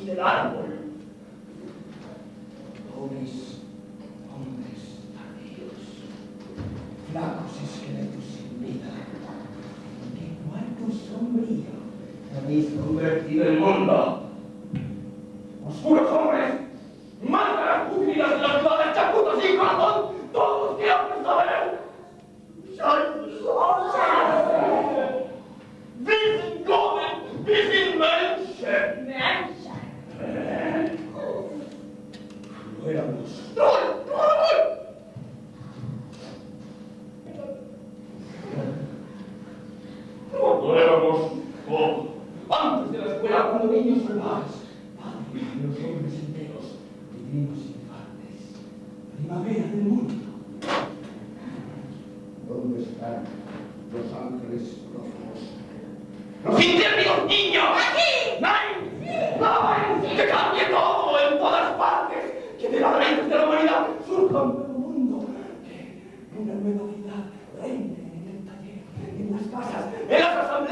del árbol. Pobres hombres tardíos, flacos esqueletos sin vida, de cuarto sombrío habéis convertido el mundo. Oscuros hombres, máscaras pútridas de las ciudades chaputas sin corazón, todos quieren saber. Wir sind Gott, wir sind Menschen. Menschen. Lo éramos. No éramos todos. Antes de la escuela, cuando niños salvajes, padres y los hombres enteros, vivimos infantes. Primavera del mundo. ¿Dónde están los ángeles prófugos? ¡Los intrépidos niños! ¡Aquí! ¡Nein! ¡Nein! ¡Que cambie todo en todas partes! ¡Que de las raíces de la humanidad surja un nuevo mundo! ¡Que una nueva vida reine en el taller, en las casas, en las asambleas!